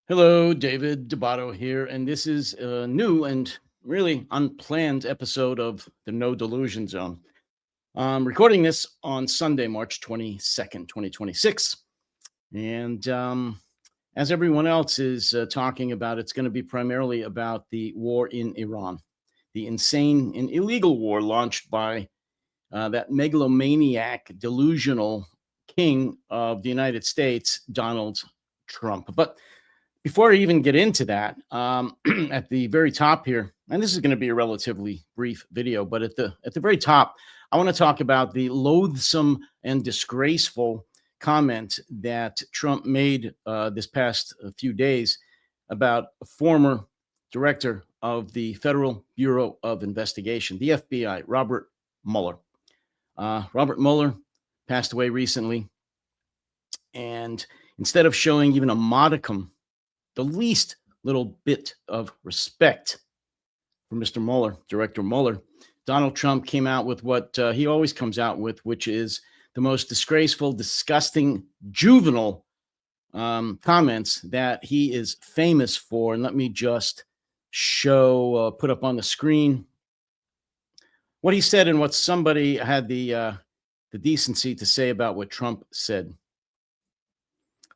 Hello, David Debato here, and this is a new and really unplanned episode of the No Delusion Zone. I'm recording this on Sunday, March 22nd, 2026. And as everyone else is talking about, it's going to be primarily about the war in Iran, the insane and illegal war launched by that megalomaniac, delusional king of the United States, Donald Trump. But before I even get into that, at the very top here, and this is going to be a relatively brief video, but at the very top, I want to talk about the loathsome and disgraceful comment that Trump made this past few days about a former director of the Federal Bureau of Investigation, the FBI, Robert Mueller. Robert Mueller passed away recently, and instead of showing even a modicum, the least little bit of respect for Mr. Mueller, Director Mueller, Donald Trump came out with what he always comes out with, which is the most disgraceful, disgusting, juvenile comments that he is famous for. And let me just put up on the screen what he said and what somebody had the decency to say about what Trump said.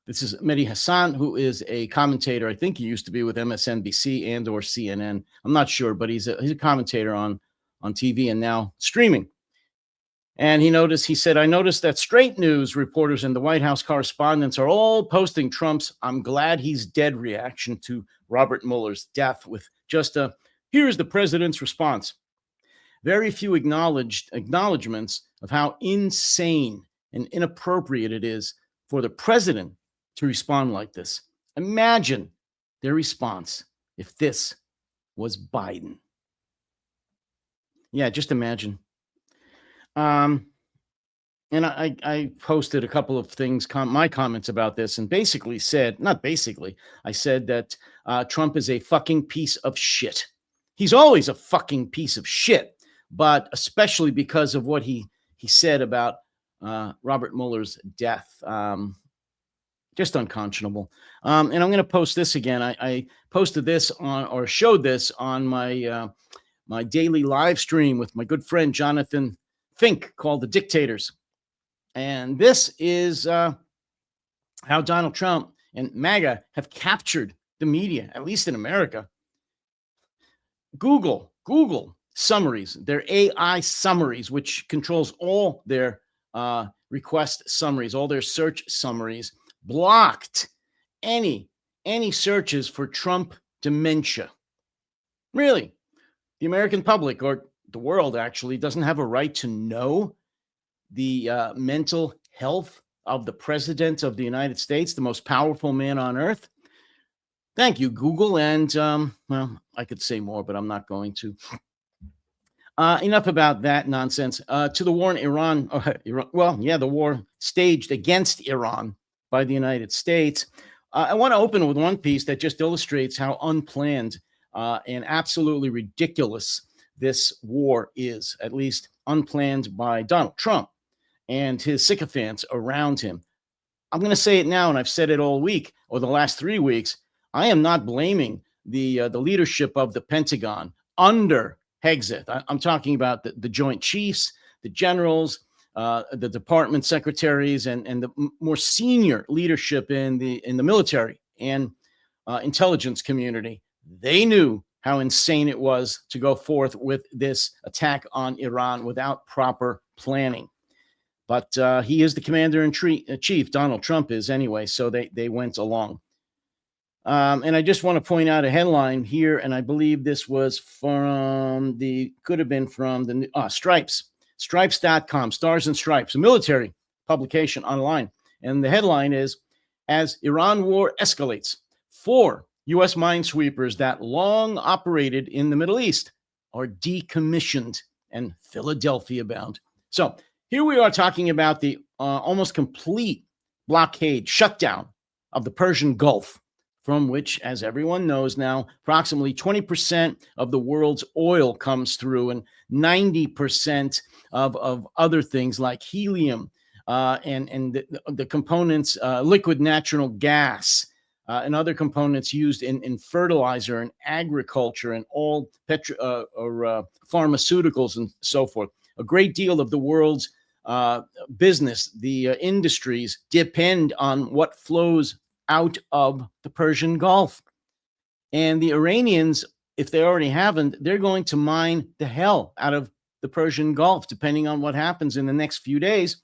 This is Mehdi Hassan, who is a commentator. I think he used to be with MSNBC and or CNN. I'm not sure, but he's a commentator on TV and now streaming. And he said, I noticed that straight news reporters and the White House correspondents are all posting Trump's "I'm glad he's dead" reaction to Robert Mueller's death with just here's the president's response. Very few acknowledgments of how insane and inappropriate it is for the president to respond like this. Imagine their response if this was Biden. Yeah, just imagine. And I posted a couple of things, my comments about this, and basically said, not basically, I said that Trump is a fucking piece of shit. He's always a fucking piece of shit, but especially because of what he said about Robert Mueller's death. Just unconscionable. And I'm going to post this again. I posted this showed this on my my daily live stream with my good friend Jonathan Fink called The Dictators. And this is how Donald Trump and MAGA have captured the media, at least in America. Google summaries, their AI summaries, which controls all their request summaries, all their search summaries, blocked any searches for Trump dementia. Really, the American public, or the world actually, doesn't have a right to know the mental health of the president of the United States, the most powerful man on earth. Thank you, Google. And well, I could say more, but I'm not going to. Enough about that nonsense. To the war in Iran. The war staged against Iran by the United States. I want to open with one piece that just illustrates how unplanned and absolutely ridiculous this war is, at least unplanned by Donald Trump and his sycophants around him. I'm going to say it now, and I've said it all week or the last 3 weeks. I am not blaming the leadership of the Pentagon under Hegseth. I'm talking about the Joint Chiefs, the generals, the department secretaries, and the more senior leadership in the military and intelligence community. They knew how insane it was to go forth with this attack on Iran without proper planning. But he is the commander in chief. Donald Trump is anyway, so they went along. And I just want to point out a headline here, and I believe this was from could have been from the Stripes. Stripes.com, Stars and Stripes, a military publication online. And the headline is, as Iran war escalates, 4 U.S. minesweepers that long operated in the Middle East are decommissioned and Philadelphia bound. So here we are talking about the almost complete blockade, shutdown of the Persian Gulf, from which, as everyone knows now, approximately 20% of the world's oil comes through, and 90% of other things like helium and the components, liquid natural gas, and other components used in fertilizer and agriculture and all pharmaceuticals and so forth. A great deal of the world's business, the industries, depend on what flows out of the Persian Gulf. And the Iranians, if they already haven't, they're going to mine the hell out of the Persian Gulf, depending on what happens in the next few days.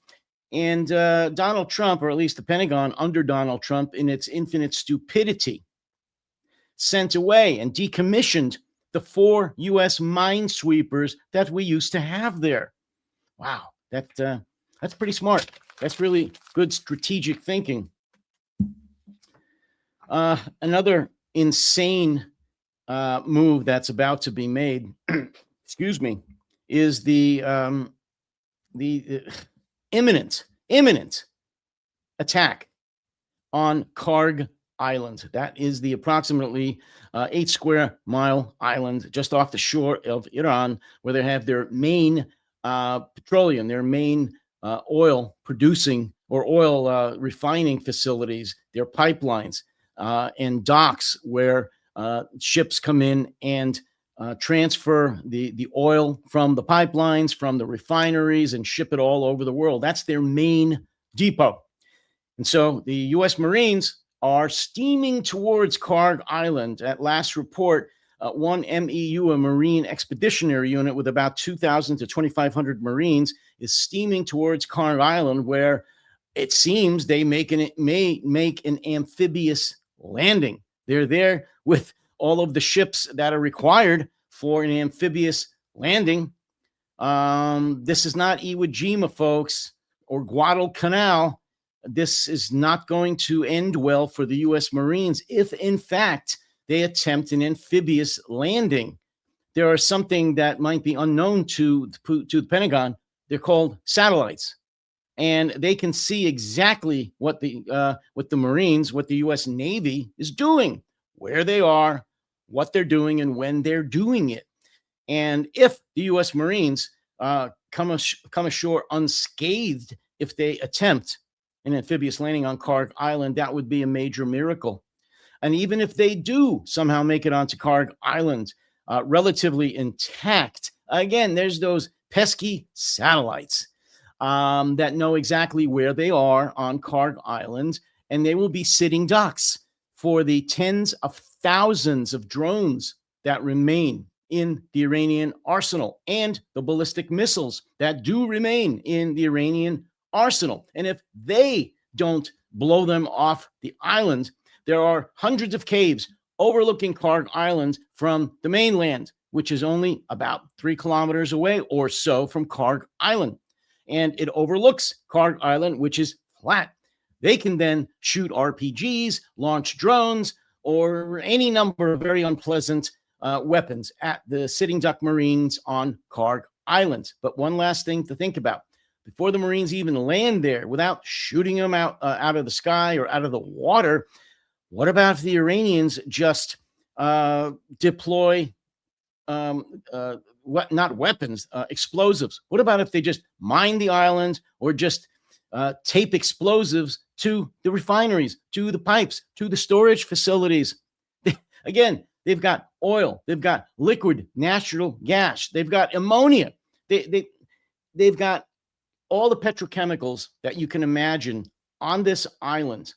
And Donald Trump, or at least the Pentagon under Donald Trump, in its infinite stupidity, sent away and decommissioned the 4 U.S. minesweepers that we used to have there. Wow, that's pretty smart. That's really good strategic thinking. Another insane move that's about to be made, excuse me, is the imminent attack on Kharg Island. That is the approximately 8 square mile island just off the shore of Iran, where they have their main petroleum, their main oil producing or oil refining facilities, their pipelines and docks where ships come in and transfer the oil from the pipelines, from the refineries, and ship it all over the world. That's their main depot. And so the U.S. Marines are steaming towards Kharg Island. At last report, one MEU, a Marine Expeditionary Unit with about 2,000 to 2,500 Marines, is steaming towards Kharg Island, where it seems they may make an amphibious landing. They're there with all of the ships that are required for an amphibious landing. This is not Iwo Jima, folks, or Guadalcanal. This is not going to end well for the U.S. Marines if, in fact, they attempt an amphibious landing. There are something that might be unknown to the Pentagon. They're called satellites, and they can see exactly what the Marines, what the U.S. Navy is doing, where they are, what they're doing, and when they're doing it. And if the U.S. Marines come ashore unscathed, if they attempt an amphibious landing on Kharg Island, that would be a major miracle. And even if they do somehow make it onto Kharg Island relatively intact, again, there's those pesky satellites that know exactly where they are on Kharg Island, and they will be sitting ducks for the tens of thousands of drones that remain in the Iranian arsenal and the ballistic missiles that do remain in the Iranian arsenal. And if they don't blow them off the island, there are hundreds of caves overlooking Kharg Island from the mainland, which is only about 3 kilometers away or so from Kharg Island. And it overlooks Kharg Island, which is flat. They can then shoot RPGs, launch drones, or any number of very unpleasant weapons at the sitting duck Marines on Kharg Island. But one last thing to think about. Before the Marines even land there, without shooting them out of the sky or out of the water, what about if the Iranians just deploy not weapons, explosives? What about if they just mine the island or just tape explosives to the refineries, to the pipes, to the storage facilities? Again, they've got oil, they've got liquid natural gas, they've got ammonia, they've got all the petrochemicals that you can imagine on this island.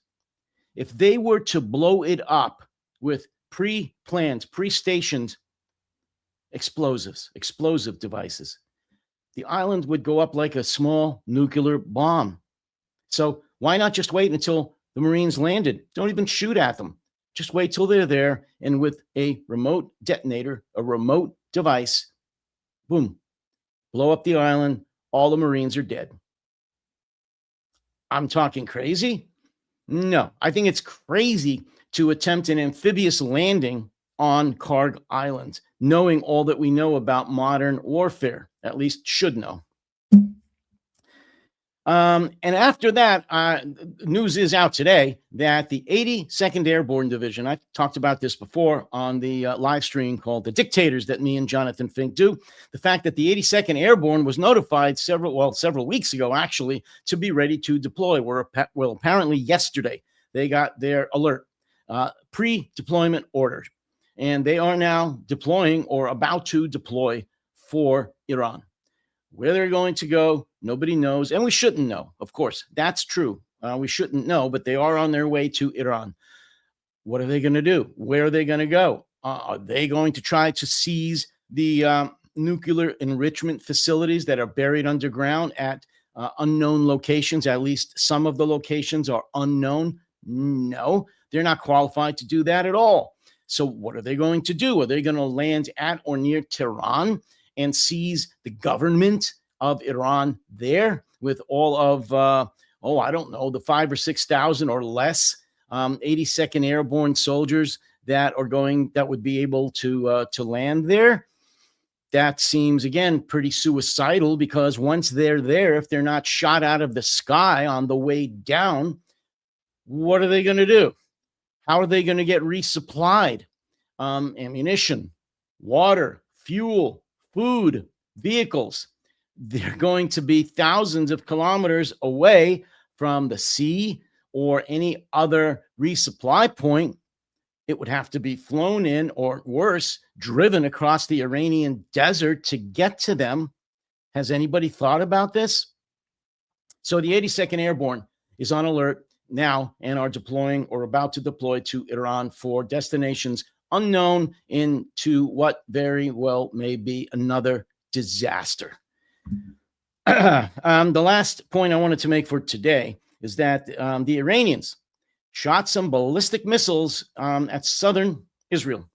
If they were to blow it up with pre-planned, pre-stationed explosive devices, the island would go up like a small nuclear bomb. So why not just wait until the Marines landed? Don't even shoot at them. Just wait till they're there, and with a remote detonator, a remote device, boom, blow up the island. All the Marines are dead. I'm talking crazy? No, I think it's crazy to attempt an amphibious landing on Kharg Island, knowing all that we know about modern warfare, at least should know. And after that, news is out today that the 82nd Airborne Division, I've talked about this before on the live stream called The Dictators that me and Jonathan Fink do. The fact that the 82nd Airborne was notified several weeks ago, actually, to be ready to deploy. Well, apparently yesterday they got their alert pre-deployment orders. And they are now deploying or about to deploy for Iran. Where they're going to go, nobody knows. And we shouldn't know, of course. That's true. We shouldn't know, but they are on their way to Iran. What are they going to do? Where are they going to go? Are they going to try to seize the nuclear enrichment facilities that are buried underground at unknown locations? At least some of the locations are unknown. No, they're not qualified to do that at all. So what are they going to do? Are they going to land at or near Tehran and seize the government of Iran there with all of, I don't know, the 5,000 or 6,000 or less 82nd Airborne soldiers that would be able to land there? That seems, again, pretty suicidal, because once they're there, if they're not shot out of the sky on the way down, what are they going to do? How are they going to get resupplied? Ammunition, water, fuel, food, vehicles. They're going to be thousands of kilometers away from the sea or any other resupply point. It would have to be flown in, or worse, driven across the Iranian desert to get to them. Has anybody thought about this? So the 82nd Airborne is on alert now and are deploying or about to deploy to Iran for destinations unknown into what very well may be another disaster. The last point I wanted to make for today is that the Iranians shot some ballistic missiles at southern Israel.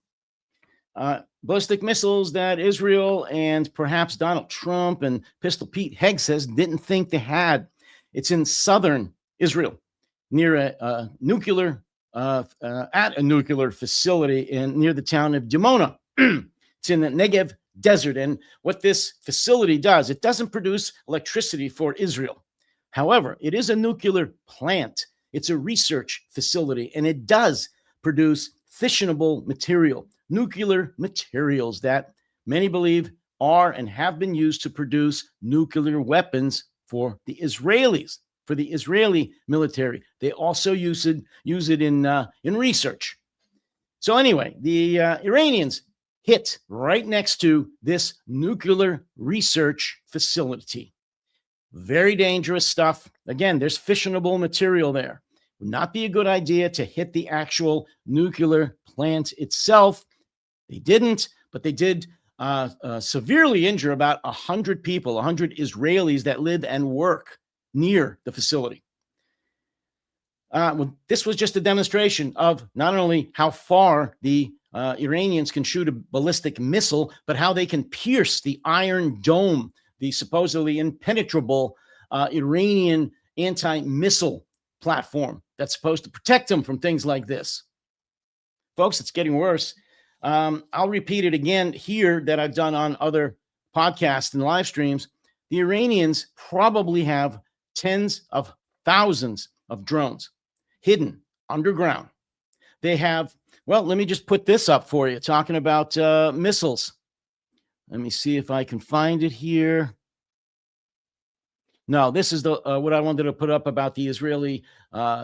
Ballistic missiles that Israel and perhaps Donald Trump and Pistol Pete Hegseth didn't think they had. It's in southern Israel, near a nuclear facility near the town of Dimona. It's in the Negev desert. And what this facility does, it doesn't produce electricity for Israel. However, it is a nuclear plant. It's a research facility, and it does produce fissionable material, nuclear materials that many believe are and have been used to produce nuclear weapons for the Israelis, for the Israeli military. They also use it in research. So anyway, the Iranians hit right next to this nuclear research facility. Very dangerous stuff. Again, there's fissionable material there. Would not be a good idea to hit the actual nuclear plant itself. They didn't, but they did severely injure about 100 people, 100 Israelis that live and work near the facility. This was just a demonstration of not only how far the Iranians can shoot a ballistic missile, but how they can pierce the Iron Dome, the supposedly impenetrable Iranian anti-missile platform that's supposed to protect them from things like this. Folks, it's getting worse. I'll repeat it again here that I've done on other podcasts and live streams. The Iranians probably have tens of thousands of drones hidden underground. They have, well, let me just put this up for you, talking about missiles. Let me see if I can find it here. No, this is the what I wanted to put up about the Israeli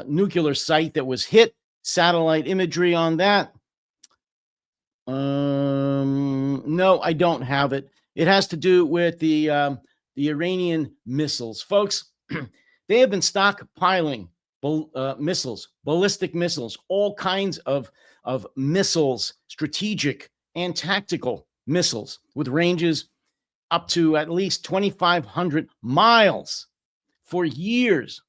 nuclear site that was hit. Satellite imagery on that. No, I don't have it. It has to do with the Iranian missiles. Folks, they have been stockpiling missiles, ballistic missiles, all kinds of missiles, strategic and tactical missiles with ranges up to at least 2,500 miles for years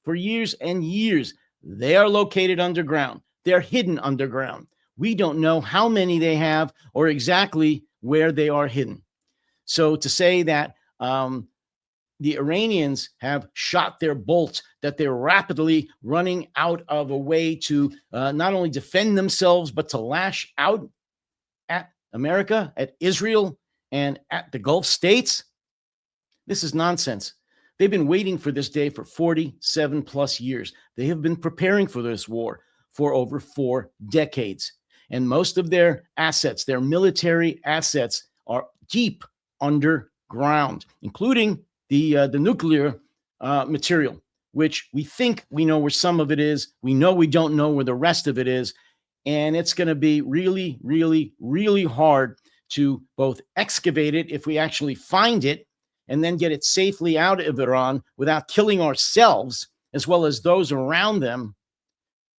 and years. They are located underground. They're hidden underground. We don't know how many they have or exactly where they are hidden. So to say that the Iranians have shot their bolt, that they're rapidly running out of a way to not only defend themselves, but to lash out at America, at Israel, and at the Gulf states, this is nonsense. They've been waiting for this day for 47 plus years. They have been preparing for this war for over 4 decades. And most of their assets, their military assets, are deep underground, including the nuclear material, which we think we know where some of it is. We know we don't know where the rest of it is. and it's going to be really, really, really hard to both excavate it if we actually find it and then get it safely out of Iran without killing ourselves as well as those around them.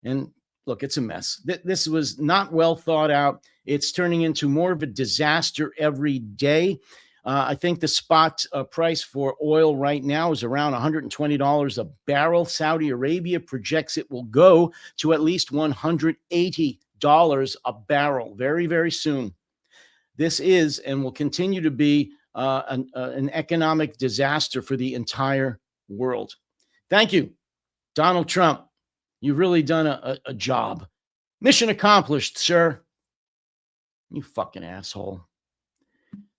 And look, it's a mess. This was not well thought out. It's turning into more of a disaster every day. I think the spot price for oil right now is around $120 a barrel. Saudi Arabia projects it will go to at least $180 a barrel very, very soon. This is and will continue to be an economic disaster for the entire world. Thank you, Donald Trump. You've really done a job. Mission accomplished, sir. You fucking asshole.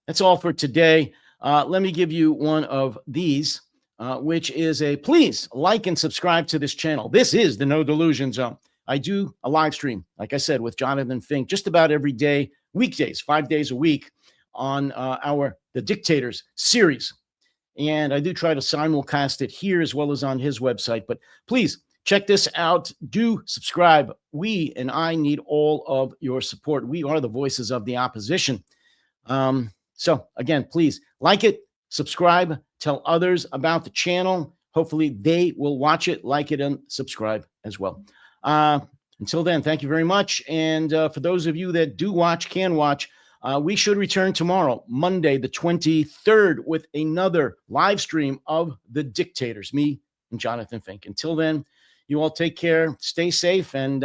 That's all for today. Let me give you one of these, which is a please like and subscribe to this channel. This is the No Delusion Zone. I do a live stream, like I said, with Jonathan Fink just about every day, weekdays, 5 days a week on The Dictators series. And I do try to simulcast it here as well as on his website. But please check this out. Do subscribe. We and I need all of your support. We are the voices of the opposition. So again, please like it, subscribe, tell others about the channel. Hopefully they will watch it, like it, and subscribe as well. Until then, thank you very much. And for those of you that do watch, can watch, we should return tomorrow, Monday, the 23rd, with another live stream of The Dictators, me and Jonathan Fink. Until then, you all take care, stay safe, and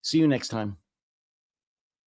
see you next time.